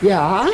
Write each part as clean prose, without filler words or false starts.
Ja?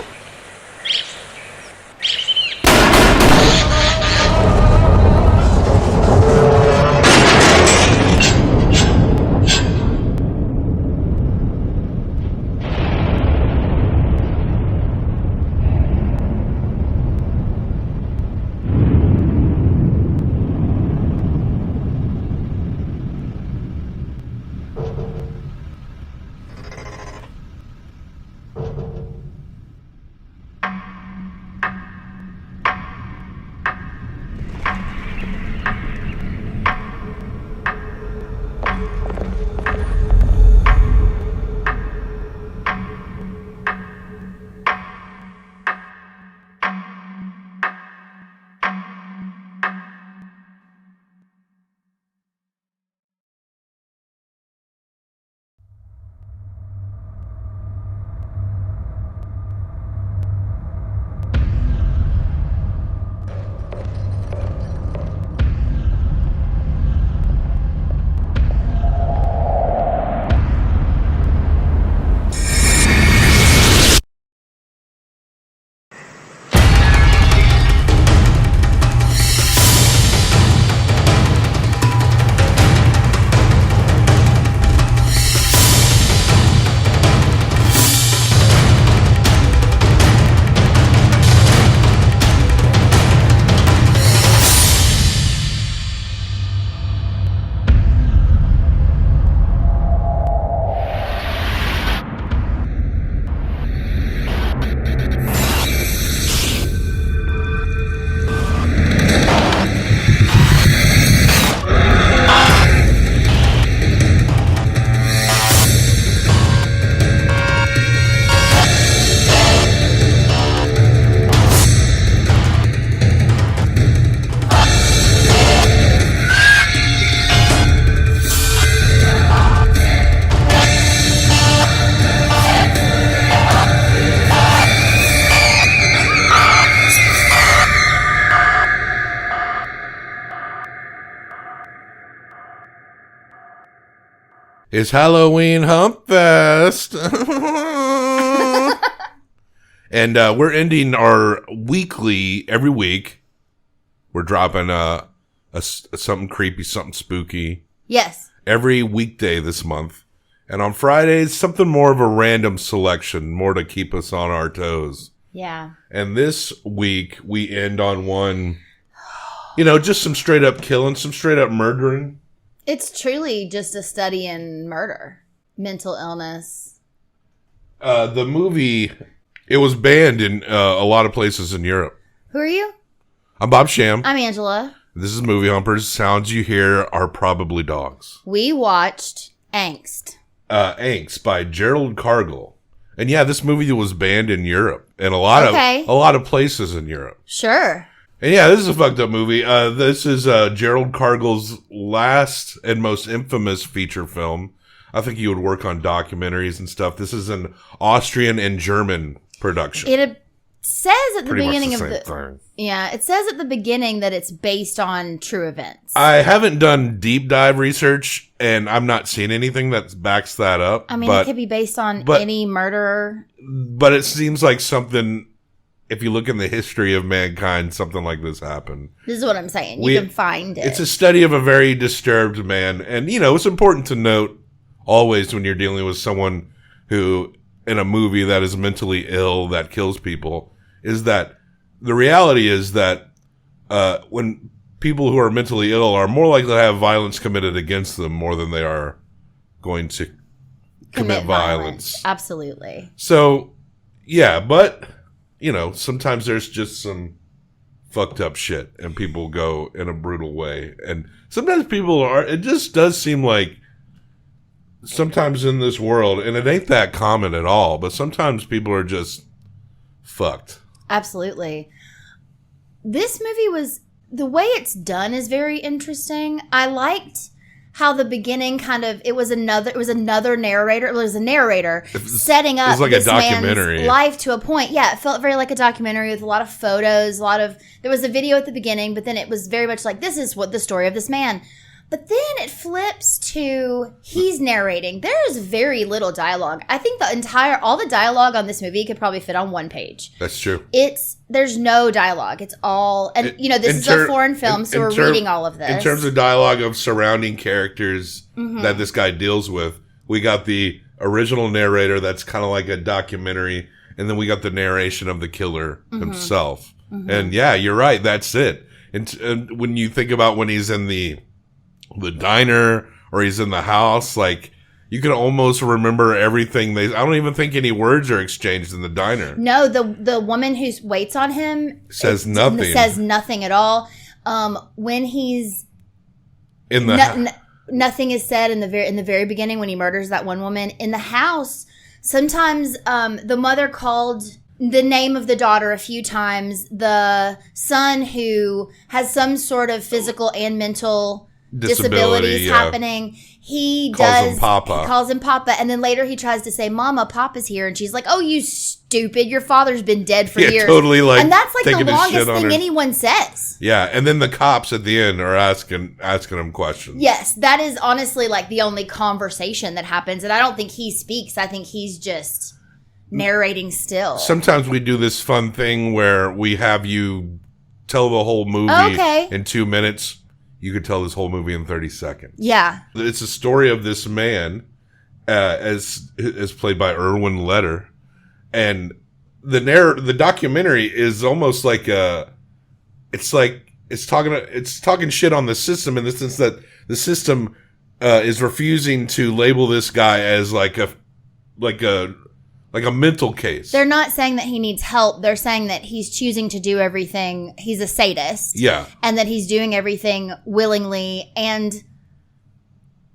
It's Halloween Humpest. And we're ending our weekly, every week. We're dropping something creepy, something spooky. Yes. Every weekday this month. And on Fridays, something more of a random selection, more to keep us on our toes. Yeah. And this week, we end on one, just some straight up killing, some straight up murdering. It's truly just a study in murder, mental illness. The movie, it was banned in a lot of places in Europe. Who are you? I'm Bob Sham. I'm Angela. This is Movie Humpers. Sounds you hear are probably dogs. We watched Angst. Angst by Gerald Kargl. And yeah, this movie was banned in Europe and a lot of places in Europe. Sure. And yeah, this is a fucked up movie. This is Gerald Kargl's last and most infamous feature film. I think he would work on documentaries and stuff. This is an Austrian and German production. It says at the beginning of the thing. Yeah, it says at the beginning that it's based on true events. I haven't done deep dive research, and I'm not seeing anything that backs that up. I mean, it could be based on any murder. But it seems like something, if you look in the history of mankind, something like this happened. This is what I'm saying. You can find it. It's a study of a very disturbed man. And, it's important to note always when you're dealing with someone who, in a movie that is mentally ill, that kills people, is that the reality is that when people who are mentally ill are more likely to have violence committed against them more than they are going to commit violence. Absolutely. So, yeah, but, sometimes there's just some fucked up shit and people go in a brutal way. And sometimes it just does seem like sometimes in this world, and it ain't that common at all, but sometimes people are just fucked. Absolutely. This movie the way it's done is very interesting. I liked how the beginning it was another narrator. It was a narrator setting up like this man's life to a point. Yeah, it felt very like a documentary with a lot of photos, there was a video at the beginning, but then it was very much like, this is what the story of this man. But then it flips to he's narrating. There is very little dialogue. I think all the dialogue on this movie could probably fit on one page. That's true. There's no dialogue. It's all, and this is a foreign film, so we're reading all of this. In terms of dialogue of surrounding characters that this guy deals with, we got the original narrator that's kind of like a documentary, and then we got the narration of the killer himself. And yeah, you're right. That's it. And when you think about when he's in the diner or he's in the house, like you can almost remember everything. I don't even think any words are exchanged in the diner. No, the woman who waits on him says nothing. Says nothing at all. When he's in the nothing is said in the very beginning when he murders that one woman in the house. Sometimes the mother called the name of the daughter a few times. The son who has some sort of physical and mental disabilities happening. He calls him Papa, and then later he tries to say, "Mama, Papa's here," and she's like, "Oh, you stupid! Your father's been dead for years." Totally, like, and that's like the longest thing anyone says. Yeah, and then the cops at the end are asking him questions. Yes, that is honestly like the only conversation that happens, and I don't think he speaks. I think he's just narrating still. Sometimes we do this fun thing where we have you tell the whole movie in 2 minutes. You could tell this whole movie in 30 seconds. Yeah. It's a story of this man, as played by Erwin Leder. And the documentary is almost like it's talking shit on the system in the sense that the system is refusing to label this guy as like a mental case. They're not saying that he needs help. They're saying that he's choosing to do everything. He's a sadist. Yeah. And that he's doing everything willingly. And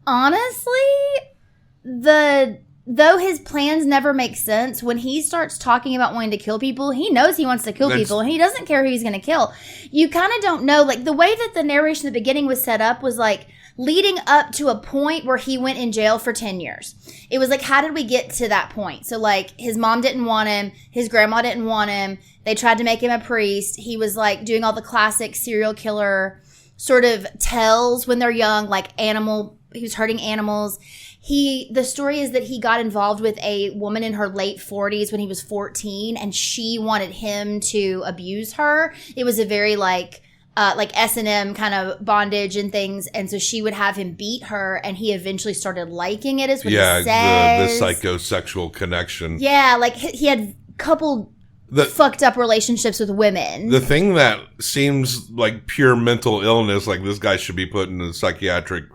honestly, though his plans never make sense, when he starts talking about wanting to kill people, he knows he wants to kill people, and he doesn't care who he's going to kill. You kind of don't know. Like, the way that the narration at the beginning was set up was like leading up to a point where he went in jail for 10 years. It was like, how did we get to that point? So, like, his mom didn't want him. His grandma didn't want him. They tried to make him a priest. He was, like, doing all the classic serial killer sort of tells when they're young, like he was hurting animals. The story is that he got involved with a woman in her late 40s when he was 14, and she wanted him to abuse her. It was a very, like S&M kind of bondage and things, and so she would have him beat her, and he eventually started liking it, is what he says. The psychosexual connection. Yeah, like he had couple fucked up relationships with women. The thing that seems like pure mental illness, like this guy should be put in a psychiatric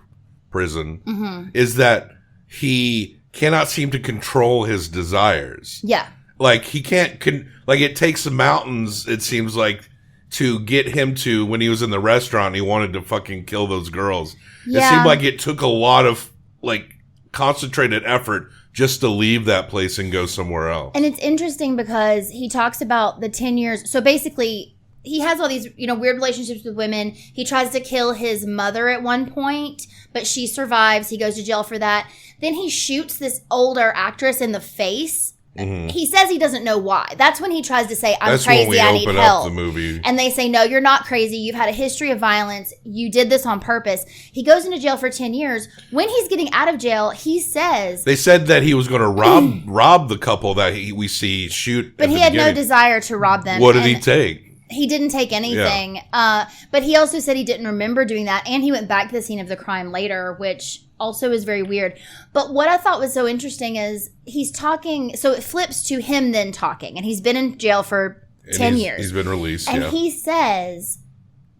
prison, is that he cannot seem to control his desires. Yeah. Like, he can't, like, it takes mountains, it seems like, to get him to, when he was in the restaurant, he wanted to fucking kill those girls. Yeah. It seemed like it took a lot of, like, concentrated effort just to leave that place and go somewhere else. And it's interesting because he talks about the 10 years. So basically, he has all these, weird relationships with women. He tries to kill his mother at one point, but she survives. He goes to jail for that. Then he shoots this older actress in the face. Mm-hmm. He says he doesn't know why. That's when he tries to say, I'm crazy, I need help. The movie. And they say, no, you're not crazy. You've had a history of violence. You did this on purpose. He goes into jail for 10 years. When he's getting out of jail, he says... They said that he was going to rob the couple that we see shoot. But he had no desire to rob them. What did he take? He didn't take anything. Yeah. But he also said he didn't remember doing that. And he went back to the scene of the crime later, which also is very weird. But what I thought was so interesting is he's talking. So it flips to him then talking. And he's been in jail for 10 years. He's been released, and he says,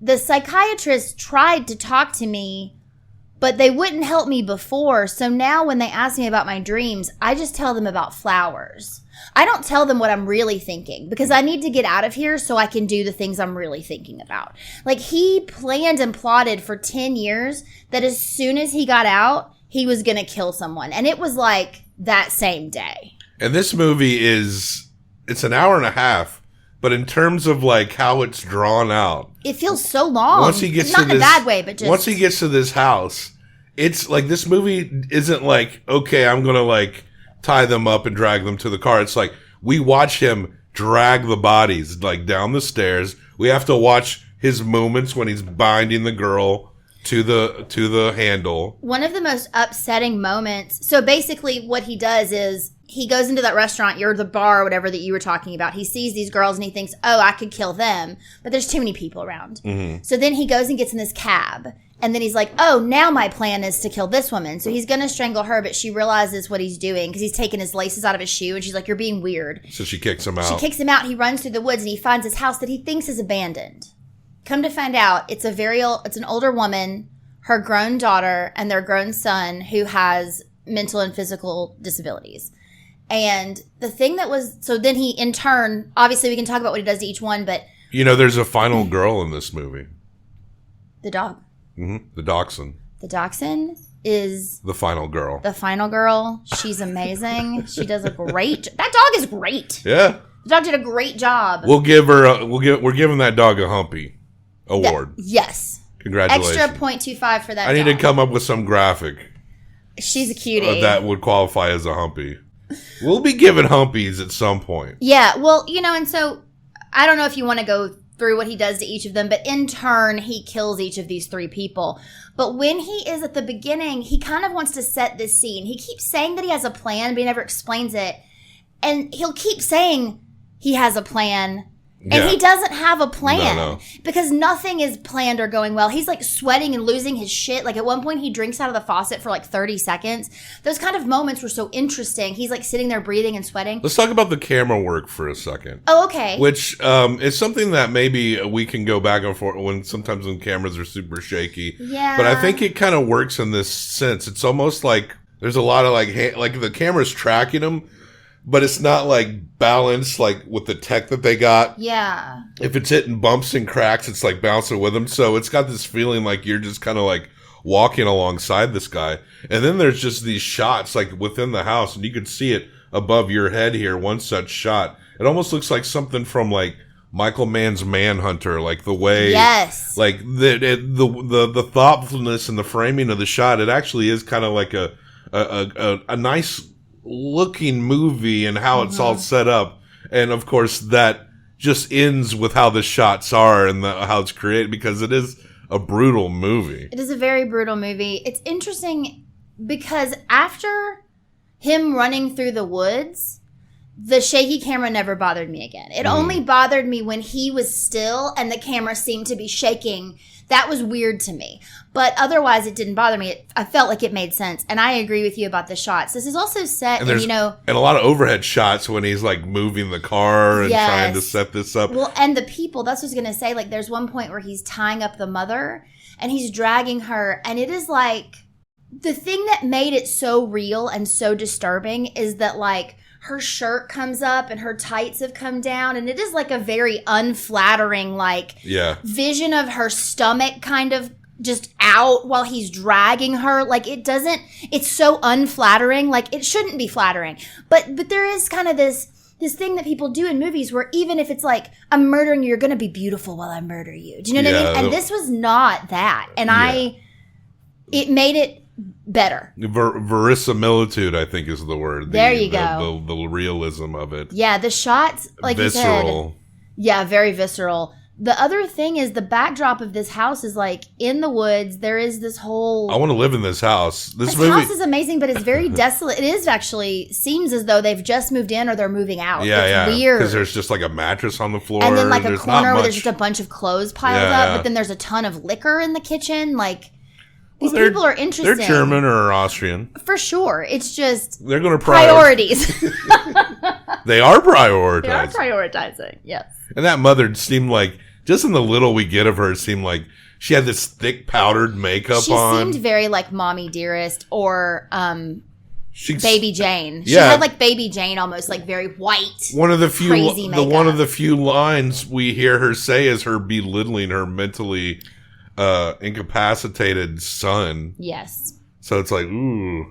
the psychiatrist tried to talk to me, but they wouldn't help me before. So now when they ask me about my dreams, I just tell them about flowers. I don't tell them what I'm really thinking because I need to get out of here so I can do the things I'm really thinking about. Like, he planned and plotted for 10 years that as soon as he got out, he was going to kill someone. And it was like that same day. And this movie it's an hour and a half, but in terms of like how it's drawn out, it feels so long. Once he gets not in a bad way, but just once he gets to this house, it's like this movie isn't like, okay, I'm going to like tie them up and drag them to the car. It's like we watch him drag the bodies like down the stairs. We have to watch his moments when he's binding the girl. to the handle. One of the most upsetting moments. So basically what he does is he goes into that restaurant, you're the bar or whatever that you were talking about. He sees these girls and he thinks, oh, I could kill them. But there's too many people around. Mm-hmm. So then he goes and gets in this cab. And then he's like, oh, now my plan is to kill this woman. So he's going to strangle her, but she realizes what he's doing because he's taking his laces out of his shoe. And she's like, you're being weird. So she kicks him out. She kicks him out. He runs through the woods and he finds his house that he thinks is abandoned. Come to find out, it's an older woman, her grown daughter, and their grown son who has mental and physical disabilities. And the thing that was, so then he, in turn, obviously we can talk about what he does to each one, but. There's a final girl in this movie. The dog. Mm-hmm. The dachshund. The dachshund is. The final girl. The final girl. She's amazing. She does a great, that dog is great. Yeah. The dog did a great job. We'll give her, we're giving that dog a Humpy award. Yes. Congratulations. Extra 0.25 for that I need dog. to come up with some graphic. She's a cutie. That would qualify as a Humpy. We'll be giving Humpies at some point. Yeah, well, and so I don't know if you want to go through what he does to each of them, but in turn, he kills each of these three people. But when he is at the beginning, he kind of wants to set this scene. He keeps saying that he has a plan, but he never explains it. And he'll keep saying he has a plan. And he doesn't have a plan because nothing is planned or going well. He's like sweating and losing his shit. Like at one point he drinks out of the faucet for like 30 seconds. Those kind of moments were so interesting. He's like sitting there breathing and sweating. Let's talk about the camera work for a second. Oh, okay. Which is something that maybe we can go back and forth when sometimes when cameras are super shaky. Yeah. But I think it kind of works in this sense. It's almost like there's a lot of like the camera's tracking them. But it's not like balanced like with the tech that they got. Yeah. If it's hitting bumps and cracks, it's like bouncing with them. So it's got this feeling like you're just kind of like walking alongside this guy. And then there's just these shots like within the house and you can see it above your head here. One such shot. It almost looks like something from like Michael Mann's Manhunter, like the way, yes, like the thoughtfulness and the framing of the shot. It actually is kind of like a nice looking movie and how it's all set up, and of course that just ends with how the shots are and how it's created because it is a brutal movie. It is a very brutal movie. It's interesting because after him running through the woods, the shaky camera never bothered me again. It only bothered me when he was still and the camera seemed to be shaking. That was weird to me. But otherwise, it didn't bother me. I felt like it made sense. And I agree with you about the shots. This is also set, and a lot of overhead shots when he's like moving the car and trying to set this up. Well, and the people, that's what I was going to say. Like, there's one point where he's tying up the mother and he's dragging her. And it is like, the thing that made it so real and so disturbing is that like, her shirt comes up and her tights have come down, and it is like a very unflattering vision of her stomach kind of just out while he's dragging her. Like it's so unflattering. Like it shouldn't be flattering. But there is kind of this thing that people do in movies where even if it's like, I'm murdering you, you're going to be beautiful while I murder you. Do you know what I mean? And this was not that. And it made it better. Verisimilitude, I think, is the word. There you go. The realism of it. Yeah, the shots, like visceral. You said. Yeah, very visceral. The other thing is the backdrop of this house is like in the woods. There is this whole. I want to live in this house. This house is amazing, but it's very desolate. It is actually seems as though they've just moved in or they're moving out. Yeah, it's weird. Because there's just like a mattress on the floor, and then like a corner where there's just a bunch of clothes piled up. But then there's a ton of liquor in the kitchen. Like. These people are interesting. They're German or Austrian. For sure. It's just they're going to priorities. They are prioritizing. They are prioritizing, yes. And that mother seemed like, just in the little we get of her, it seemed like she had this thick powdered makeup on. She seemed very like Mommy Dearest or Baby Jane. She had like Baby Jane almost, like very white. One of the few crazy makeup. One of the few lines we hear her say is her belittling her mentally incapacitated son. Yes. So it's like, ooh.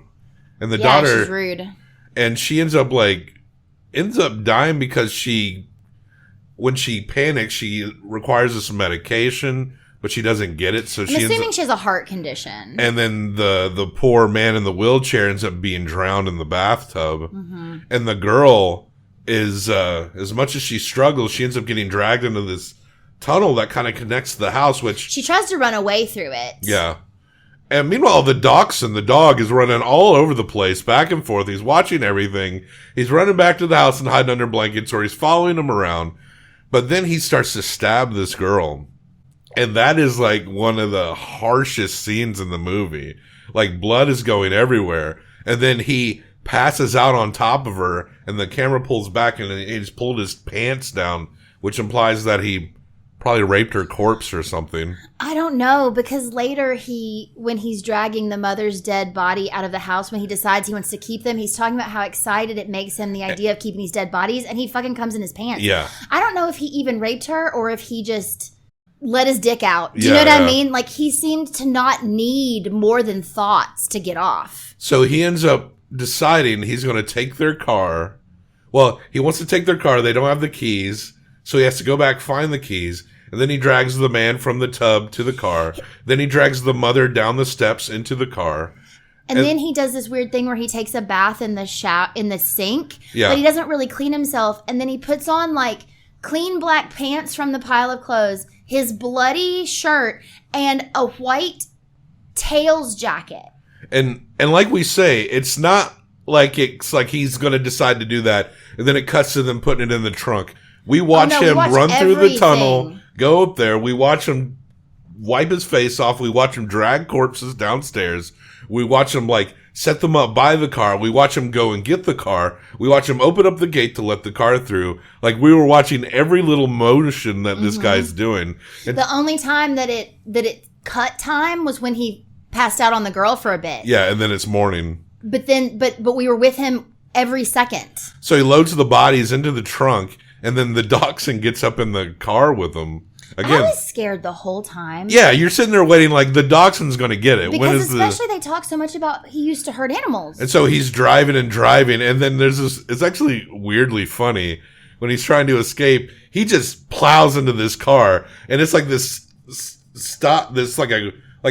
And the daughter, she's rude. And she ends up dying because when she panics, she requires this medication, but she doesn't get it. So I'm assuming she has a heart condition. And then the poor man in the wheelchair ends up being drowned in the bathtub. Mm-hmm. And the girl is, as much as she struggles, she ends up getting dragged into this tunnel that kind of connects to the house, which she tries to run away through it. Yeah. And meanwhile, the dachshund, the dog, is running all over the place, back and forth. He's watching everything. He's running back to the house and hiding under blankets, or he's following him around. But then he starts to stab this girl. And that is like one of the harshest scenes in the movie. Like, blood is going everywhere. And then he passes out on top of her, and the camera pulls back, and he's pulled his pants down, which implies that he probably raped her corpse or something. I don't know, because later when he's dragging the mother's dead body out of the house, when he decides he wants to keep them, he's talking about how excited it makes him, the idea of keeping these dead bodies, and he fucking comes in his pants. Yeah. I don't know if he even raped her or if he just let his dick out. Do you know what I mean? Like, he seemed to not need more than thoughts to get off. So he ends up deciding he's going to take their car. Well, he wants to take their car. They don't have the keys. So he has to go back, find the keys. And then he drags the man from the tub to the car. Then he drags the mother down the steps into the car. And then he does this weird thing where he takes a bath in the sink. Yeah. But he doesn't really clean himself. And then he puts on like clean black pants from the pile of clothes, his bloody shirt, and a white tails jacket. And like we say, it's not like he's going to decide to do that. And then it cuts to them putting it in the trunk. We watch him run through the tunnel, go up there. We watch him wipe his face off. We watch him drag corpses downstairs. We watch him like set them up by the car. We watch him go and get the car. We watch him open up the gate to let the car through. Like, we were watching every little motion that this guy's doing. And the only time that it cut time was when he passed out on the girl for a bit. Yeah, and then it's morning. But we were with him every second. So he loads the bodies into the trunk. And then the dachshund gets up in the car with him. Again, I was scared the whole time. Yeah, you're sitting there waiting like the dachshund's going to get it. Because especially they talk so much about he used to hurt animals. And so he's driving, and then there's this, it's actually weirdly funny. When he's trying to escape, he just plows into this car. And it's like this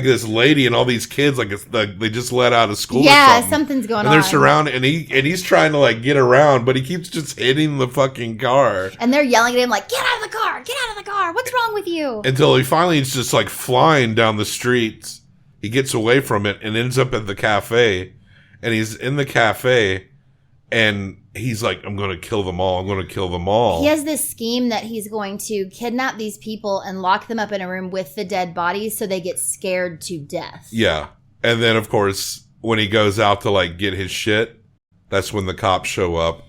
this lady and all these kids, like it's like they just let out of school. Yeah, or something's going on. And they're surrounded, and he's trying to like get around, but he keeps just hitting the fucking car. And they're yelling at him like, "Get out of the car! Get out of the car! What's wrong with you?" Until he finally is just like flying down the streets. He gets away from it and ends up at the cafe. And he's in the cafe, and he's like, I'm going to kill them all. I'm going to kill them all. He has this scheme that he's going to kidnap these people and lock them up in a room with the dead bodies so they get scared to death. Yeah. And then, of course, when he goes out to, like, get his shit, that's when the cops show up,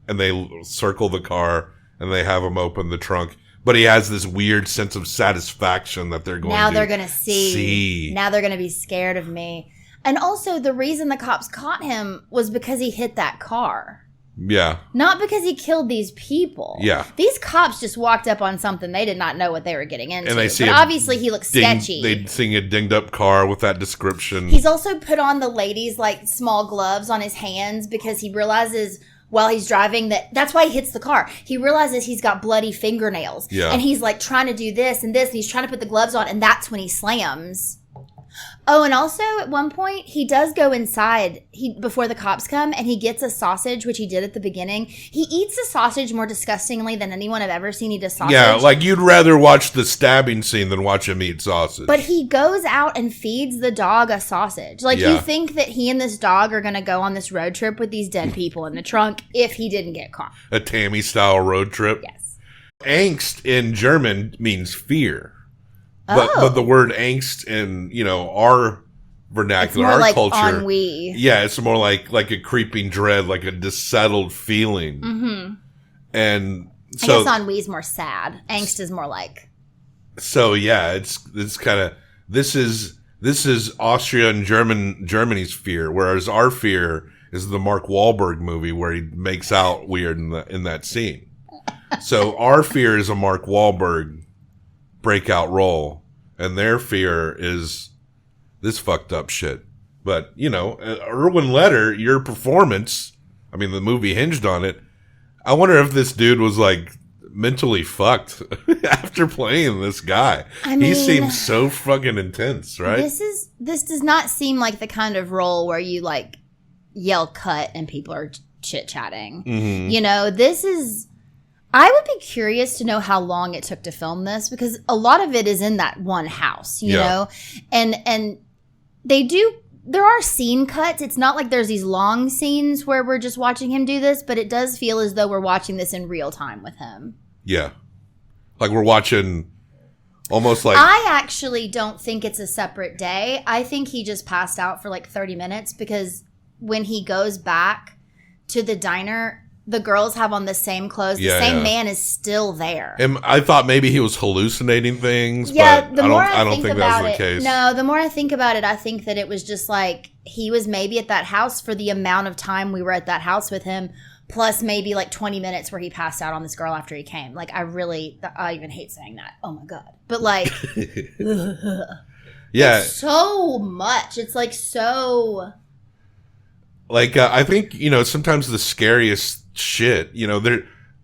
and they circle the car, and they have him open the trunk. But he has this weird sense of satisfaction that they're going to see. Now they're going to be scared of me. And also, the reason the cops caught him was because he hit that car. Yeah. Not because he killed these people. Yeah. These cops just walked up on something. They did not know what they were getting into. And they see but obviously, he looks sketchy. They see a dinged up car with that description. He's also put on the ladies' like small gloves on his hands because he realizes while he's driving that's why he hits the car. He realizes he's got bloody fingernails. Yeah. And he's like trying to do this and this, and he's trying to put the gloves on, and that's when he slams. Oh, and also at one point he does go inside before the cops come, and he gets a sausage, which he did at the beginning. He eats the sausage more disgustingly than anyone I've ever seen eat a sausage. Yeah, like you'd rather watch the stabbing scene than watch him eat sausage. But he goes out and feeds the dog a sausage. Like, you think that he and this dog are going to go on this road trip with these dead people in the trunk if he didn't get caught. A Tammy-style road trip? Yes. Angst in German means fear. But the word angst in, our vernacular, our like culture. Ennui. Yeah, it's more like a creeping dread, like a dissettled feeling. Mm-hmm. And so I guess ennui is more sad. Angst is more like. So yeah, it's kind of this is Austria and Germany's fear, whereas our fear is the Mark Wahlberg movie where he makes out weird in that scene. So our fear is a Mark Wahlberg breakout role, and their fear is this fucked up shit. But, Erwin Leder, your performance, I mean, the movie hinged on it. I wonder if this dude was, like, mentally fucked after playing this guy. I mean, he seems so fucking intense, right? This does not seem like the kind of role where you, like, yell cut and people are chit-chatting. Mm-hmm. This is... I would be curious to know how long it took to film this, because a lot of it is in that one house, you know? And there are scene cuts. It's not like there's these long scenes where we're just watching him do this, but it does feel as though we're watching this in real time with him. Yeah. Like we're watching almost like... I actually don't think it's a separate day. I think he just passed out for like 30 minutes because when he goes back to the diner, the girls have on the same clothes. The same man is still there. And I thought maybe he was hallucinating things, but I don't think that was the case. No, the more I think about it, I think that it was just like he was maybe at that house for the amount of time we were at that house with him, plus maybe like 20 minutes where he passed out on this girl after he came. Like I even hate saying that. Oh my God. But like, yeah, it's so much. It's like so... Like, I think, sometimes the scariest shit,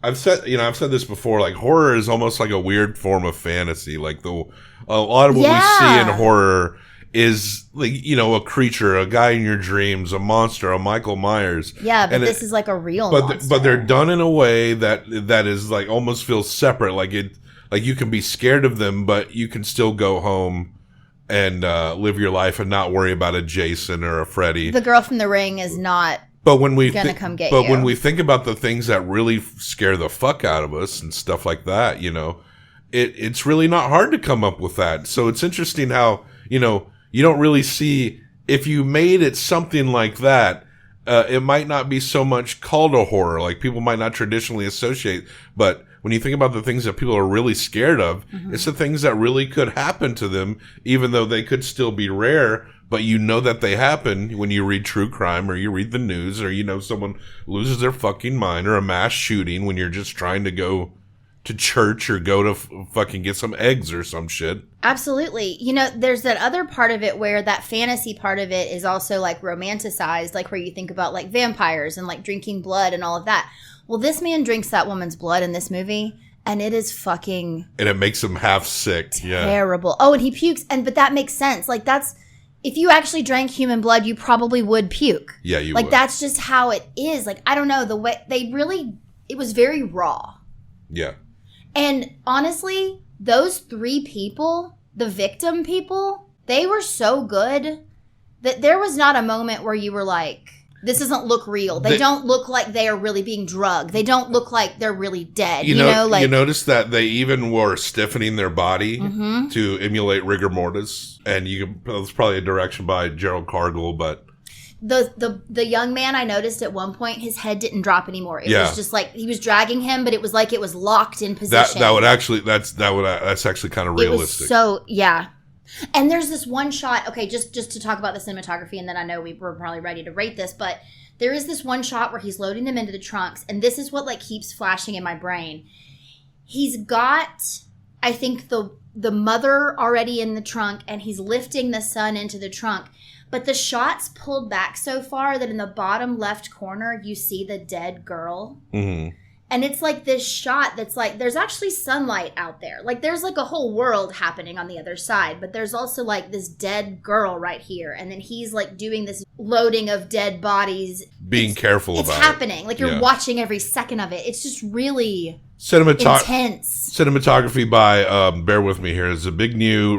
I've said this before, like horror is almost like a weird form of fantasy. Like a lot of what we see in horror is like, a creature, a guy in your dreams, a monster, a Michael Myers. Yeah, but this is like a real monster. But they're done in a way that is like almost feels separate. Like you can be scared of them, but you can still go home and live your life and not worry about a Jason or a Freddy. The girl from The Ring is not gonna come get you. But when we think about the things that really scare the fuck out of us and stuff like that, it's really not hard to come up with that. So it's interesting how, you don't really see, if you made it something like that, it might not be so much called a horror. Like people might not traditionally associate, but when you think about the things that people are really scared of, it's the things that really could happen to them, even though they could still be rare, but that they happen when you read true crime or you read the news or, someone loses their fucking mind or a mass shooting when you're just trying to go to church or go to fucking get some eggs or some shit. Absolutely. There's that other part of it where that fantasy part of it is also like romanticized, like where you think about like vampires and like drinking blood and all of that. Well, this man drinks that woman's blood in this movie, and it is fucking... And it makes him half sick. Terrible. Oh, and he pukes, but that makes sense. Like, that's... If you actually drank human blood, you probably would puke. Yeah, you would. Like, that's just how it is. Like, I don't know. The way... They really... It was very raw. Yeah. And honestly, those three people, the victim people, they were so good that there was not a moment where you were like... This doesn't look real. They don't look like they are really being drugged. They don't look like they're really dead. You notice that they even were stiffening their body to emulate rigor mortis, and that's probably a direction by Gerald Kargl, but the young man, I noticed at one point his head didn't drop anymore. It was just like he was dragging him, but it was like it was locked in position. That's actually kind of realistic. So yeah. And there's this one shot, okay, just to talk about the cinematography, and then I know we're probably ready to rate this, but there is this one shot where he's loading them into the trunks, and this is what like keeps flashing in my brain. He's got, I think, the mother already in the trunk, and he's lifting the son into the trunk, but the shot's pulled back so far that in the bottom left corner, you see the dead girl. Mm-hmm. And it's like this shot that's like, there's actually sunlight out there. Like there's like a whole world happening on the other side, but there's also like this dead girl right here. And then he's like doing this loading of dead bodies. Being careful about it. It's happening. Like you're watching every second of it. It's just really intense. Cinematography by, bear with me here, Zbigniew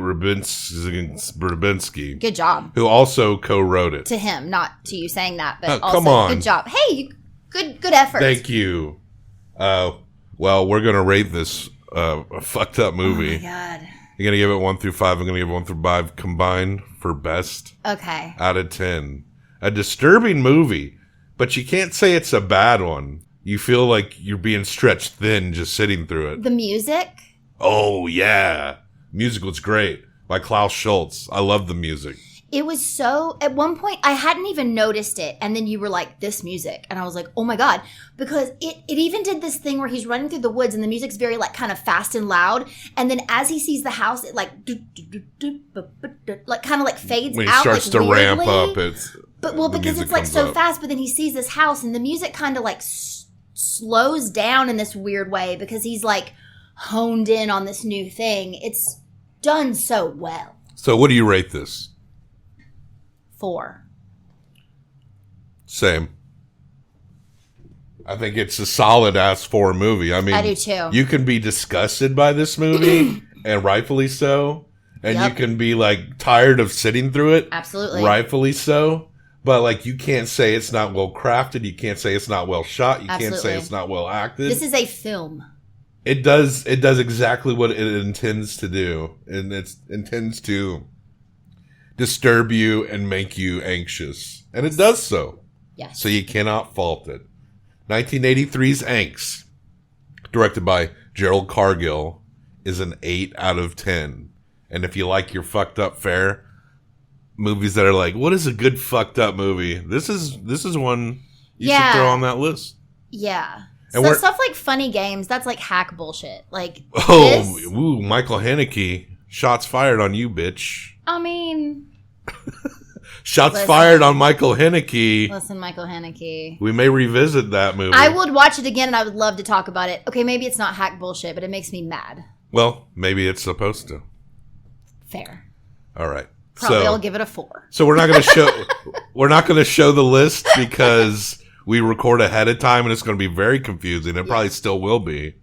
Rybinski. Good job. Who also co-wrote it. To him, not to you saying that, but also come on. Good job. Hey, good effort. Thank you. Well, we're going to rate this a fucked up movie. Oh, my God. You're going to give it 1 through 5. I'm going to give it 1 through 5 combined for best. Okay. Out of 10. A disturbing movie, but you can't say it's a bad one. You feel like you're being stretched thin just sitting through it. The music? Oh, yeah. Music was great. By Klaus Schultze. I love the music. It was so, at one point, I hadn't even noticed it. And then you were like, this music. And I was like, oh my God. Because it even did this thing where he's running through the woods and the music's very like kind of fast and loud. And then as he sees the house, it like, like kind of like fades out. When he starts like, to weirdly. ramp up, because it's like so fast. But then he sees this house and the music kind of like slows down in this weird way because he's like honed in on this new thing. It's done so well. So what do you rate this? 4. Same. I think it's a solid ass 4 movie. I mean, I do too. You can be disgusted by this movie, and rightfully so. And Yep. you can be like tired of sitting through it. Absolutely. Rightfully so. But like you can't say it's not well crafted. You can't say it's not well shot. You can't say Absolutely. it's not well acted. This is a film. It does exactly what it intends to do. And it intends to disturb you and make you anxious. And it does so. Yes. So you cannot fault it. 1983's Angst, directed by Gerald Kargl, is an 8 out of 10. And if you like your fucked up fare, movies that are like, what is a good fucked up movie? This is one you should throw on that list. Yeah. And So stuff like Funny Games, that's like hack bullshit. Like, ooh, Michael Haneke. Shots fired on you, bitch. I mean... Shots fired on Michael Haneke. Listen, Michael Haneke. We may revisit that movie. I would watch it again and I would love to talk about it. Okay, maybe it's not hack bullshit, but it makes me mad. Well, maybe it's supposed to. Fair. All right. Probably I'll give it a 4. So we're not going to show the list because we record ahead of time and it's going to be very confusing. It probably still will be.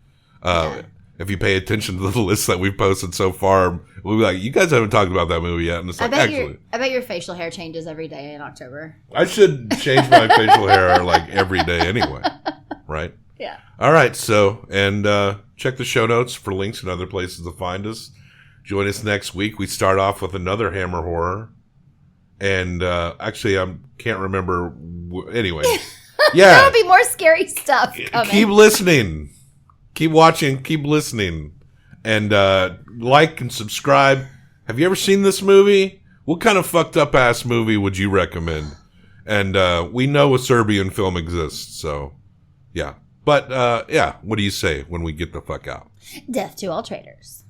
If you pay attention to the list that we've posted so far, we'll be like, you guys haven't talked about that movie yet. And it's like, I bet your facial hair changes every day in October. I should change my facial hair like every day anyway. Right? Yeah. All right. So, and check the show notes for links and other places to find us. Join us next week. We start off with another Hammer horror. And actually, I can't remember. Anyway. Yeah. There'll be more scary stuff coming. Keep listening. Keep watching. Keep listening. And like and subscribe. Have you ever seen this movie? What kind of fucked up ass movie would you recommend? And we know a Serbian film exists. So, yeah. But, yeah. What do you say when we get the fuck out? Death to all traitors.